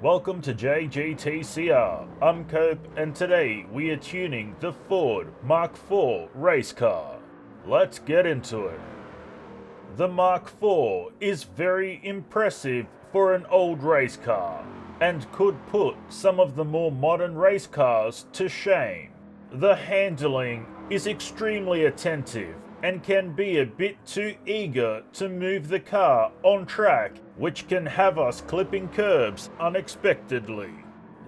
Welcome to JGTCR. I'm Cope, and today we are tuning the Ford Mark IV race car. Let's get into it. The Mark IV is very impressive for an old race car, and could put some of the more modern race cars to shame. The handling is extremely attentive and can be a bit too eager to move the car on track, which can have us clipping curbs unexpectedly.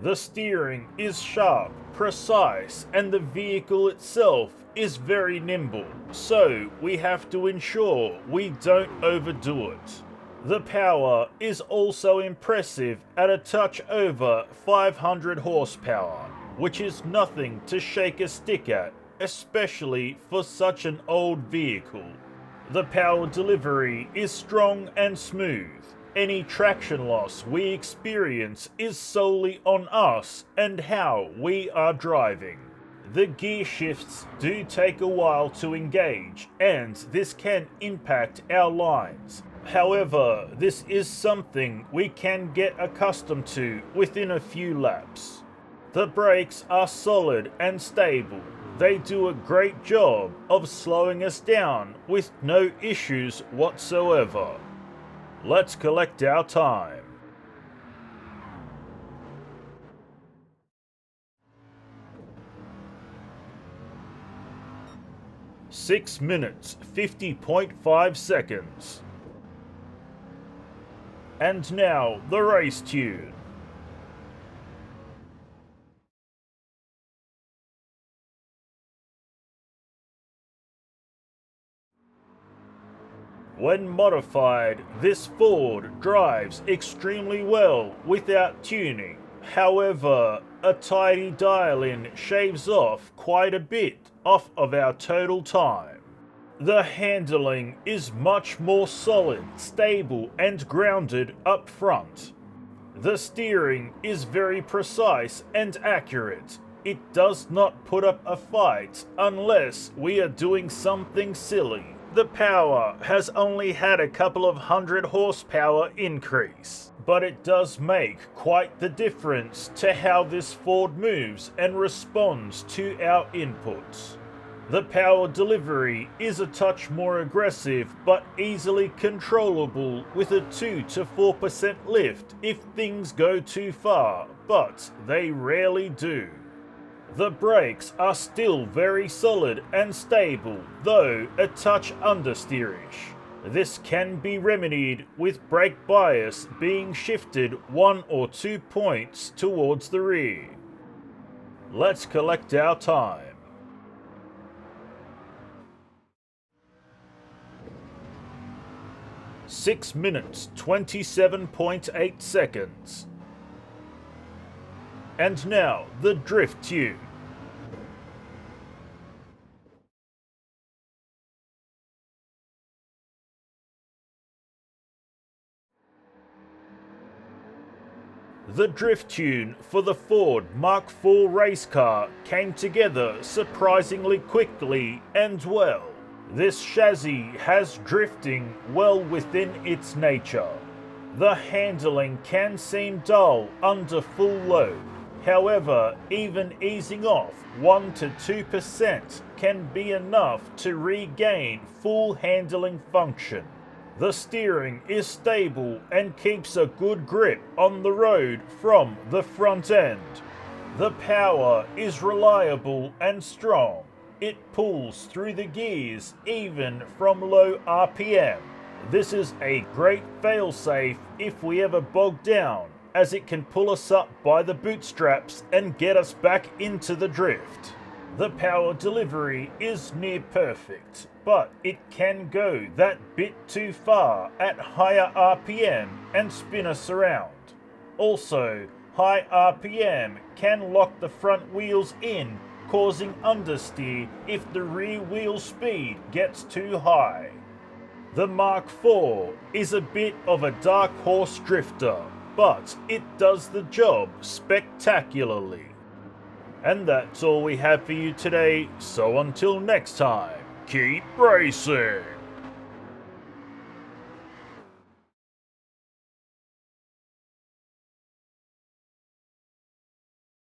The steering is sharp, precise, and the vehicle itself is very nimble, so we have to ensure we don't overdo it. The power is also impressive at a touch over 500 horsepower, which is nothing to shake a stick at, especially for such an old vehicle. The power delivery is strong and smooth. Any traction loss we experience is solely on us and how we are driving. The gear shifts do take a while to engage, and this can impact our lines. However, this is something we can get accustomed to within a few laps. The brakes are solid and stable. They do a great job of slowing us down with no issues whatsoever. Let's collect our time. Six minutes, 50.5 seconds. And now the race tune. When modified, this Ford drives extremely well without tuning. However, a tidy dial-in shaves off quite a bit off of our total time. The handling is much more solid, stable, and grounded up front. The steering is very precise and accurate. It does not put up a fight unless we are doing something silly. The power has only had a couple of 100 horsepower increase, but it does make quite the difference to how this Ford moves and responds to our inputs. The power delivery is a touch more aggressive but easily controllable with a 2 to 4% lift if things go too far, but they rarely do. The brakes are still very solid and stable, though a touch understeerish. This can be remedied with brake bias being shifted 1 or 2 points towards the rear. Let's collect our time. Six minutes, 27.8 seconds. And now the drift tune. The drift tune for the Ford Mark IV race car came together surprisingly quickly and well. This chassis has drifting well within its nature. The handling can seem dull under full load. However, even easing off 1 to 2% can be enough to regain full handling function. The steering is stable and keeps a good grip on the road from the front end. The power is reliable and strong. It pulls through the gears even from low RPM. This is a great failsafe if we ever bog down, as it can pull us up by the bootstraps and get us back into the drift. The power delivery is near perfect, but it can go that bit too far at higher RPM and spin us around. Also, high RPM can lock the front wheels in, causing understeer if the rear wheel speed gets too high. The Mark IV is a bit of a dark horse drifter, but it does the job spectacularly. And that's all we have for you today, so until next time, keep racing!